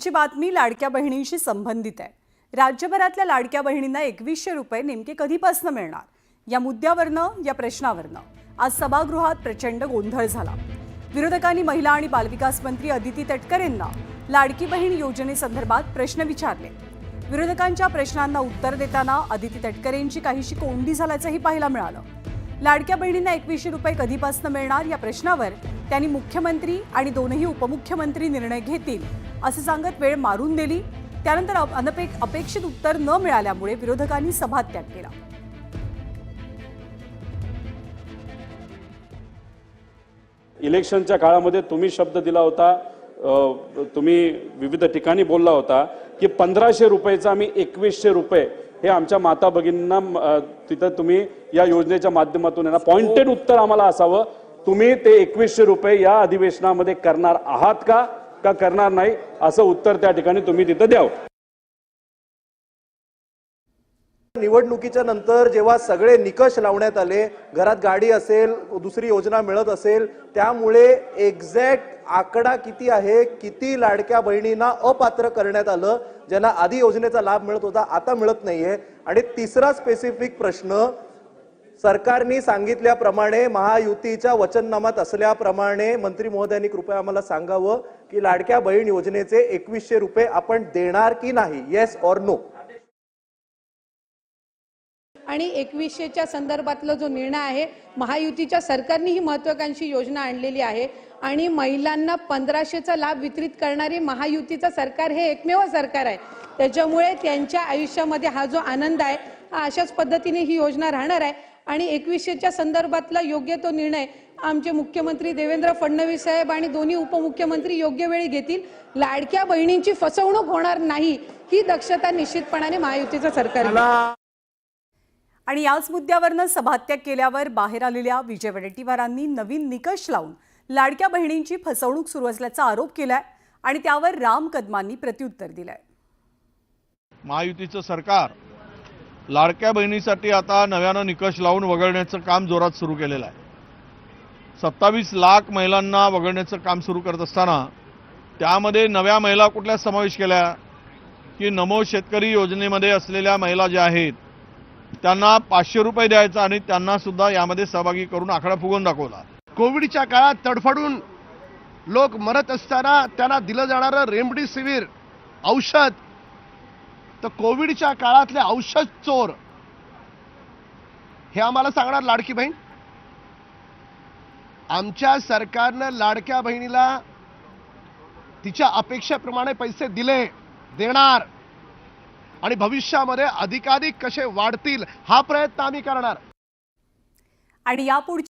ची बातमी लाडक्या बहिणींशी संबंधित आहे। राज्यभरातल्या लाडक्या बहिणींना 2100 रुपये नेमके कधीपासून मिळणार या मुद्द्यावरनं या प्रश्नावरनं आज सभागृहात प्रचंड गोंधळ झाला। विरोधकांनी महिला आणि बालविकास मंत्री अदिती तटकरेंना लाडकी बहीण योजनेसंदर्भात प्रश्न विचारले। विरोधकांच्या प्रश्नांना उत्तर देताना अदिती तटकरेंची काहीशी कोंडी झाल्याचंही पाहायला मिळालं। लाडक्या बहिणींना 2100 रुपये कधीपासून मिळणार या प्रश्नावर त्यांनी मुख्यमंत्री आणि दोनही उपमुख्यमंत्री निर्णय घेतील असं सांगत वेळ मारून दिली। त्यानंतर अपेक्षित उत्तर न मिळाल्यामुळे विरोधकांनी सभात्याग केला। इलेक्शनच्या काळामध्ये तुम्ही शब्द दिला होता, तुम्ही विविध ठिकाणी बोलला होता की 1500 रुपयाचा आम्ही 2100 रुपये हे आमच्या माता भगिनींना तिथं तुम्ही या योजनेच्या माध्यमातून यांना पॉइंटेड उत्तर आम्हाला असावं, तुम्ही ते 2100 रुपये या अधिवेशनामध्ये करणार आहात का करणार नाही असं उत्तर त्या ठिकाणी तुम्ही तिथं द्यावं। निवडणुकीच्या नंतर जेव्हा सगळे निकष लावण्यात आले, घरात गाडी असेल, दुसरी योजना मिळत असेल, त्यामुळे एक्झॅक्ट आकडा किती आहे, किती लाडक्या बहिणींना अपात्र करण्यात आलं, ज्यांना आधी योजनेचा लाभ मिळत होता आता मिळत नाहीये। आणि तिसरा स्पेसिफिक प्रश्न, सरकारने सांगितल्याप्रमाणे महायुतीच्या वचननामात असल्याप्रमाणे मंत्री महोदयांनी कृपया आम्हाला सांगावं की लाडक्या बहीण योजनेचे 2100 रुपये आपण देणार की नाही, येस ऑर नो। आणि 2100च्या संदर्भातला जो निर्णय आहे, महायुतीच्या सरकारने ही महत्त्वाकांक्षी योजना आणलेली आहे आणि महिलांना 1500चा लाभ वितरित करणारे महायुतीचं सरकार हे एकमेव सरकार आहे। त्याच्यामुळे त्यांच्या आयुष्यामध्ये हा जो आनंद आहे हा अशाच पद्धतीने ही योजना राहणार आहे आणि 2100च्या संदर्भातला योग्य तो निर्णय आमचे मुख्यमंत्री देवेंद्र फडणवीस साहेब आणि दोन्ही उपमुख्यमंत्री योग्य वेळी घेतील। लाडक्या बहिणींची फसवणूक होणार नाही ही दक्षता निश्चितपणाने महायुतीचं सरकार घेईल। आणि याच मुद्द्यावरनं सभात्याग केल्यावर बाहेर आलेल्या विजय वडेट्टीवारांनी नवीन निकष लावून लाडक्या बहिणींची फसवणूक सुरू असल्याचा आरोप केलाय आणि त्यावर राम कदमांनी प्रत्युत्तर दिलंय। महायुतीचं सरकार लाडक्या बहिणीसाठी आता नव्यानं निकष लावून वगळण्याचं काम जोरात सुरू केलेलं आहे। 27 लाख महिलांना वगळण्याचं काम सुरू करत असताना त्यामध्ये नव्या महिला कुठल्या समावेश केल्या की नमो शेतकरी योजनेमध्ये असलेल्या महिला ज्या आहेत त्यांना 500 रुपये द्यायचा आणि त्यांना सुद्धा यामध्ये सहभागी करून आकडा फुगवून दाखवला। कोविडच्या काळात तडफडून लोक मरत असताना त्यांना दिलं जाणारं रेमडेसिवीर औषध, तर कोविडच्या काळातले औषध चोर हे आम्हाला सांगणार लाडकी बहीण। आमच्या सरकारनं लाडक्या बहिणीला तिच्या अपेक्षेप्रमाणे पैसे दिले, देणार आणि भविष्यामध्ये अधिकाधिक कसे वाढतील हा प्रयत्न आम्ही करणार। आणि यापुढे